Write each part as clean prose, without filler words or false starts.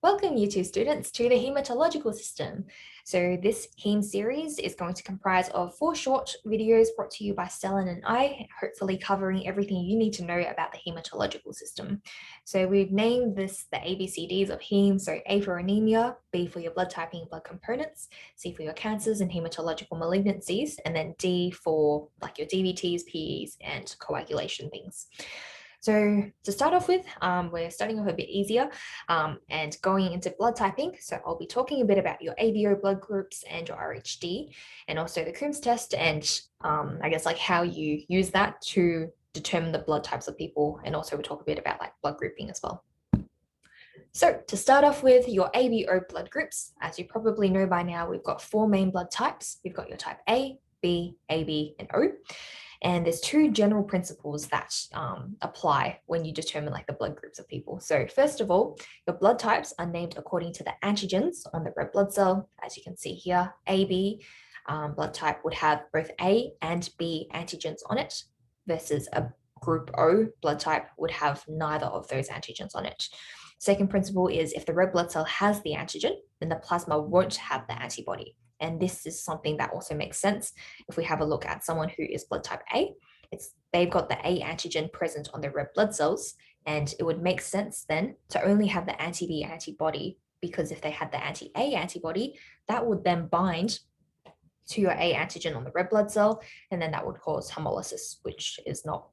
Welcome, you two students, to the hematological system. So this heme series is going to comprise of 4 short videos brought to you by Stella and I, hopefully covering everything you need to know about the hematological system. So we've named this the ABCDs of heme, so A for anemia, B for your blood typing and blood components, C for your cancers and hematological malignancies, and then D for like your DVTs, PEs, and coagulation things. So to start off with, we're starting off a bit easier and going into blood typing. So I'll be talking a bit about your ABO blood groups and your RHD, and also the Coombs test, and I guess like how you use that to determine the blood types of people. And also we'll talk a bit about like blood grouping as well. So to start off with your ABO blood groups, as you probably know by now, we've got 4 main blood types. We've got your type A, B, AB, and O. And there's 2 general principles that apply when you determine like the blood groups of people. So first of all, your blood types are named according to the antigens on the red blood cell. As you can see here, AB blood type would have both A and B antigens on it, versus a group O blood type would have neither of those antigens on it. Second principle is if the red blood cell has the antigen, then the plasma won't have the antibody. And this is something that also makes sense if we have a look at someone who is blood type A. They've got the A antigen present on their red blood cells, and it would make sense then to only have the anti-B antibody, because if they had the anti-A antibody, that would then bind to your A antigen on the red blood cell, and then that would cause hemolysis, which is not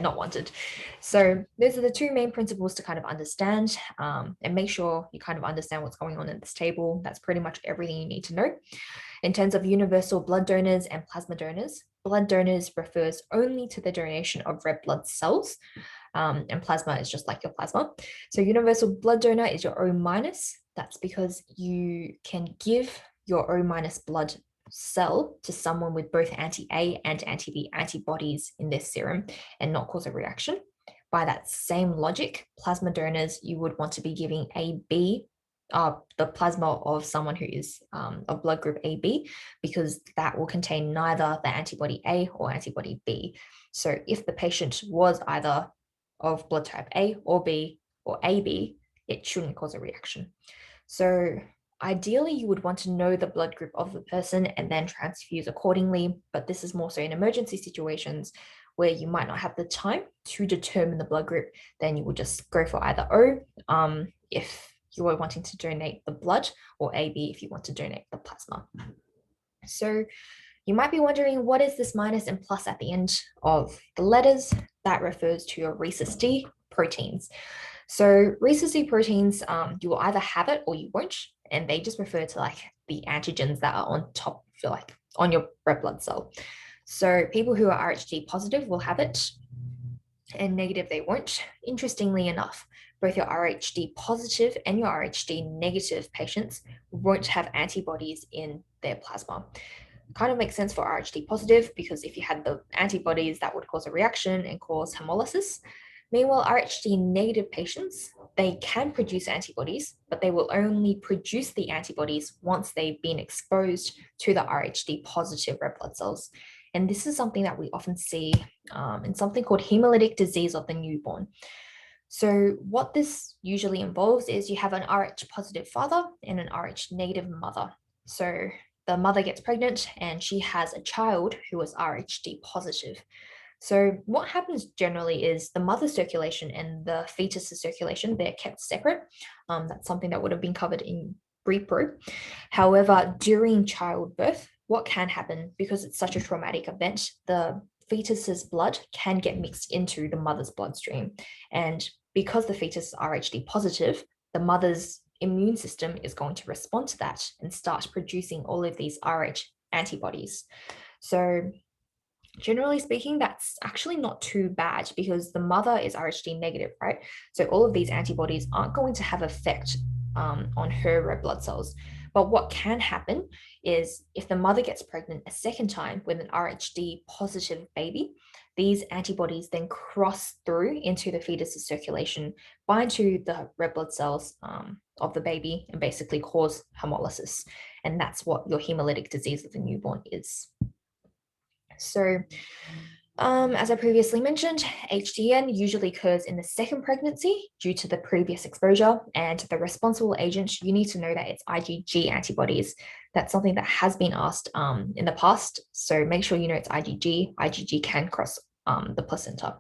not wanted. So those are the 2 main principles to kind of understand, and make sure you kind of understand what's going on in this table. That's pretty much everything you need to know. In terms of universal blood donors and plasma donors, blood donors refers only to the donation of red blood cells, and plasma is just like your plasma. So universal blood donor is your O minus. That's because you can give your O minus blood cell to someone with both anti-A and anti-B antibodies in their serum and not cause a reaction. By that same logic, plasma donors, you would want to be giving AB, the plasma of someone who is of blood group AB, because that will contain neither the antibody A or antibody B. So if the patient was either of blood type A or B or AB, it shouldn't cause a reaction. So ideally, you would want to know the blood group of the person and then transfuse accordingly, but this is more so in emergency situations where you might not have the time to determine the blood group. Then you would just go for either O if you are wanting to donate the blood, or AB if you want to donate the plasma. So you might be wondering, what is this minus and plus at the end of the letters? That refers to your Rhesus D proteins. So Rhesus D proteins, you will either have it or you won't, and they just refer to like the antigens that are on top, feel like on your red blood cell. So people who are RHD positive will have it, and negative they won't. Interestingly enough, both your RHD positive and your RHD negative patients won't have antibodies in their plasma. Kind of makes sense for RHD positive, because if you had the antibodies, that would cause a reaction and cause hemolysis. Meanwhile, RHD negative patients, they can produce antibodies, but they will only produce the antibodies once they've been exposed to the RHD positive red blood cells. And this is something that we often see in something called hemolytic disease of the newborn. So what this usually involves is you have an Rh positive father and an Rh negative mother. So the mother gets pregnant and she has a child who is RHD positive. So what happens generally is the mother's circulation and the fetus's circulation, they're kept separate. That's something that would have been covered in repro. However, during childbirth, what can happen, because it's such a traumatic event, the fetus's blood can get mixed into the mother's bloodstream. And because the fetus is RHD positive, the mother's immune system is going to respond to that and start producing all of these Rh antibodies. So generally speaking, that's actually not too bad, because the mother is RHD negative, right? So all of these antibodies aren't going to have effect on her red blood cells. But what can happen is if the mother gets pregnant a second time with an RHD positive baby, these antibodies then cross through into the fetus's circulation, bind to the red blood cells of the baby, and basically cause hemolysis. And that's what your hemolytic disease of the newborn is. So As I previously mentioned, HDN usually occurs in the second pregnancy due to the previous exposure, and the responsible agent, you need to know that it's IgG antibodies. That's something that has been asked in the past, so make sure you know it's IgG. IgG can cross the placenta.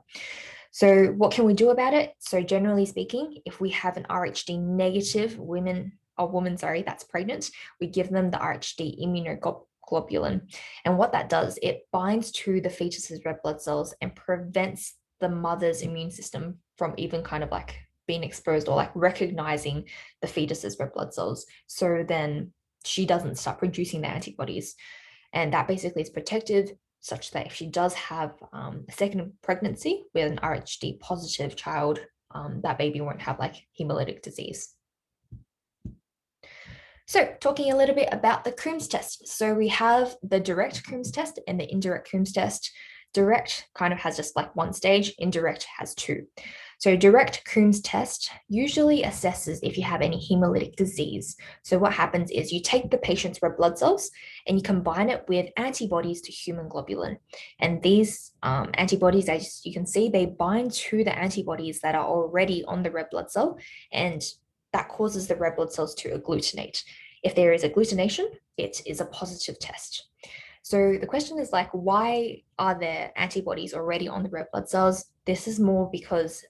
So what can we do about it? So generally speaking, if we have an RHD negative woman, that's pregnant, we give them the RHD immunoglobulin. And what that does, it binds to the fetus's red blood cells and prevents the mother's immune system from even kind of like being exposed or like recognizing the fetus's red blood cells. So then she doesn't start producing the antibodies. And that basically is protective, such that if she does have a second pregnancy with an RHD positive child, that baby won't have like hemolytic disease. So talking a little bit about the Coombs test. So we have the direct Coombs test and the indirect Coombs test. Direct kind of has just like one stage, indirect has two. So direct Coombs test usually assesses if you have any hemolytic disease. So what happens is you take the patient's red blood cells and you combine it with antibodies to human globulin. And these antibodies, as you can see, they bind to the antibodies that are already on the red blood cell, and that causes the red blood cells to agglutinate. If there is agglutination, it is a positive test. So the question is like, why are there antibodies already on the red blood cells? This is more because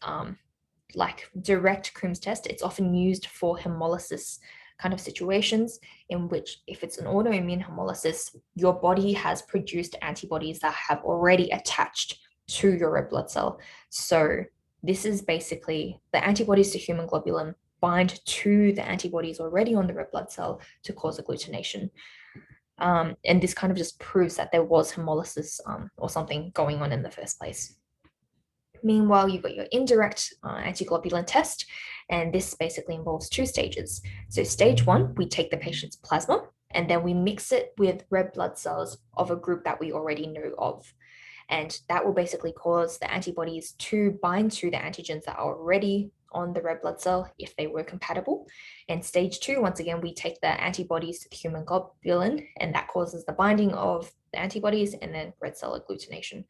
like direct Coombs test, it's often used for hemolysis kind of situations in which if it's an autoimmune hemolysis, your body has produced antibodies that have already attached to your red blood cell. So this is basically the antibodies to human globulin bind to the antibodies already on the red blood cell to cause agglutination. And this kind of just proves that there was hemolysis or something going on in the first place. Meanwhile, you've got your indirect antiglobulin test, and this basically involves two stages. So stage one, we take the patient's plasma, and then we mix it with red blood cells of a group that we already know of. And that will basically cause the antibodies to bind to the antigens that are already on the red blood cell if they were compatible. And stage two, once again, we take the antibodies to the human globulin, and that causes the binding of the antibodies and then red cell agglutination.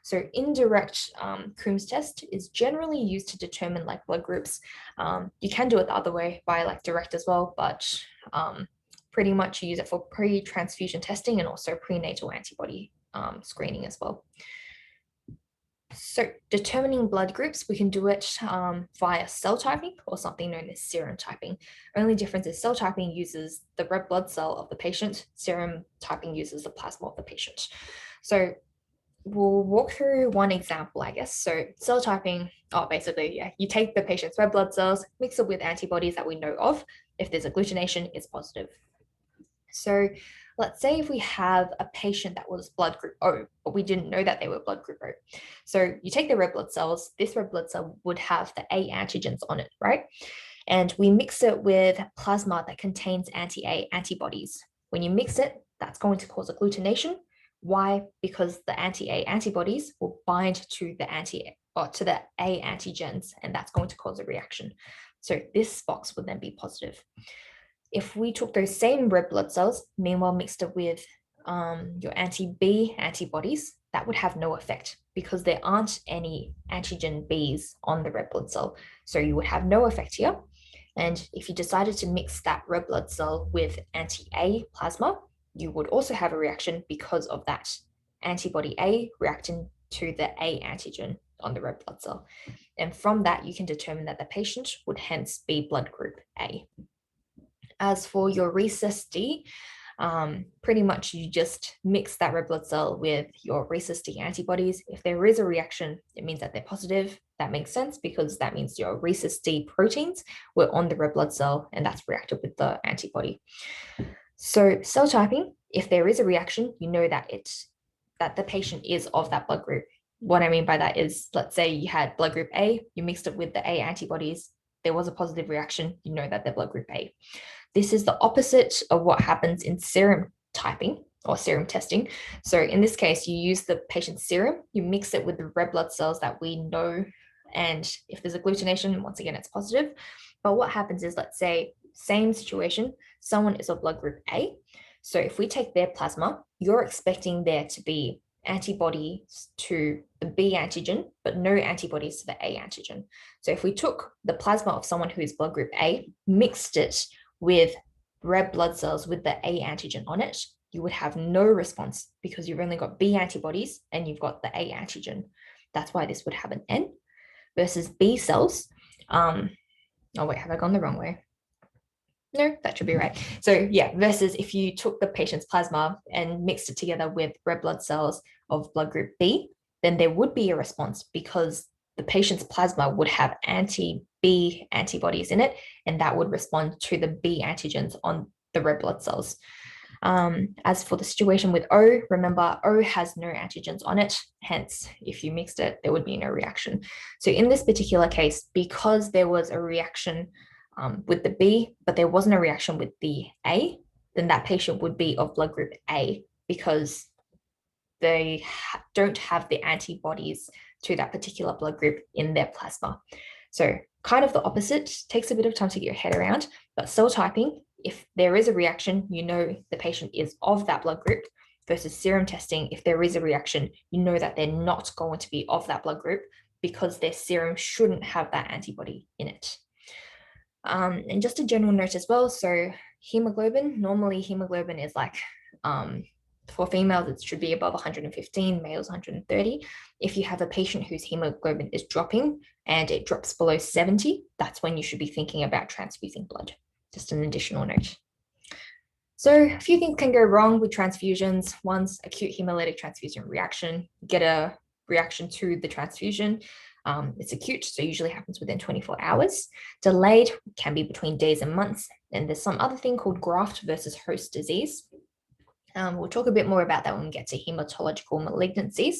So indirect Coombs test is generally used to determine like blood groups. You can do it the other way by like direct as well, but pretty much you use it for pre-transfusion testing and also prenatal antibody screening as well. So determining blood groups, we can do it via cell typing or something known as serum typing. Only difference is cell typing uses the red blood cell of the patient, serum typing uses the plasma of the patient. So we'll walk through one example, I guess. So cell typing, basically, yeah, you take the patient's red blood cells, mix it with antibodies that we know of. If there's agglutination, it's positive. So let's say if we have a patient that was blood group O, but we didn't know that they were blood group O. So you take the red blood cells, this red blood cell would have the A antigens on it, right? And we mix it with plasma that contains anti-A antibodies. When you mix it, that's going to cause agglutination. Why? Because the anti-A antibodies will bind to the to the A antigens, and that's going to cause a reaction. So this box would then be positive. If we took those same red blood cells, meanwhile mixed it with your anti-B antibodies, that would have no effect because there aren't any antigen Bs on the red blood cell. So you would have no effect here. And if you decided to mix that red blood cell with anti-A plasma, you would also have a reaction because of that antibody A reacting to the A antigen on the red blood cell. And from that, you can determine that the patient would hence be blood group A. As for your Rhesus D, pretty much you just mix that red blood cell with your Rhesus D antibodies. If there is a reaction, it means that they're positive. That makes sense because that means your Rhesus D proteins were on the red blood cell and that's reacted with the antibody. So cell typing, if there is a reaction, you know that the patient is of that blood group. What I mean by that is, let's say you had blood group A, you mixed it with the A antibodies, there was a positive reaction, you know that they're blood group A. This is the opposite of what happens in serum typing or serum testing. So in this case, you use the patient's serum, you mix it with the red blood cells that we know, and if there's agglutination, once again, it's positive. But what happens is, let's say, same situation, someone is of blood group A. So if we take their plasma, you're expecting there to be antibodies to the B antigen, but no antibodies to the A antigen. So if we took the plasma of someone who is blood group A, mixed it with red blood cells with the A antigen on it, you would have no response because you've only got B antibodies and you've got the A antigen. That's why this would have an N versus B cells. Oh wait, have I gone the wrong way? No, that should be right. So yeah, versus if you took the patient's plasma and mixed it together with red blood cells of blood group B, then there would be a response because the patient's plasma would have anti-B antibodies in it, and that would respond to the B antigens on the red blood cells. As for the situation with O, remember O has no antigens on it. Hence, if you mixed it, there would be no reaction. So in this particular case, because there was a reaction with the B, but there wasn't a reaction with the A, then that patient would be of blood group A because they don't have the antibodies to that particular blood group in their plasma. So kind of the opposite, takes a bit of time to get your head around, but cell typing, if there is a reaction, you know the patient is of that blood group, versus serum testing, if there is a reaction, you know that they're not going to be of that blood group because their serum shouldn't have that antibody in it. And just a general note as well, so hemoglobin, normally hemoglobin is like, for females, it should be above 115, males 130. If you have a patient whose hemoglobin is dropping and it drops below 70, that's when you should be thinking about transfusing blood. Just an additional note. So a few things can go wrong with transfusions. One's acute hemolytic transfusion reaction. Get a reaction to the transfusion. It's acute, so usually happens within 24 hours. Delayed can be between days and months. And there's some other thing called graft versus host disease. We'll talk a bit more about that when we get to hematological malignancies.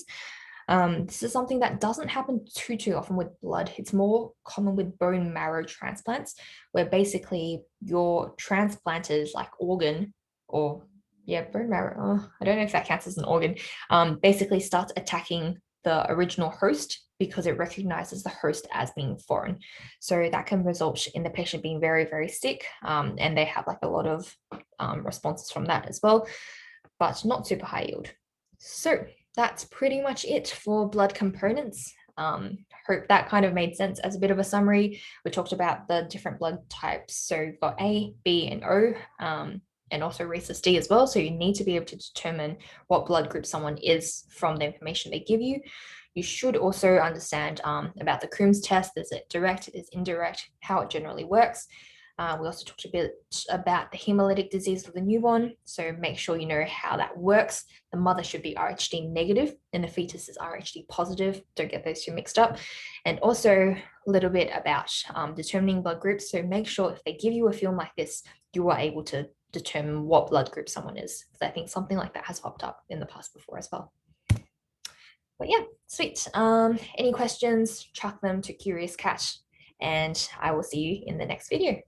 This is something that doesn't happen too often with blood. It's more common with bone marrow transplants, where basically your transplanted like organ, or bone marrow, I don't know if that counts as an organ, basically starts attacking the original host because it recognizes the host as being foreign. So that can result in the patient being very, very sick, and they have like a lot of responses from that as well, but not super high yield. So that's pretty much it for blood components. Hope that kind of made sense as a bit of a summary. We talked about the different blood types. So you've got A, B, and O, and also Rhesus D as well. So you need to be able to determine what blood group someone is from the information they give you. You should also understand about the Coombs test. Is it direct? Is it indirect? How it generally works. We also talked a bit about the hemolytic disease of the newborn, so make sure you know how that works. The mother should be RhD negative and the fetus is RhD positive. Don't get those two mixed up. And also a little bit about determining blood groups. So make sure if they give you a film like this, you are able to determine what blood group someone is, because I think something like that has popped up in the past before as well. But yeah, sweet. Any questions, chuck them to Curious Cat, and I will see you in the next video.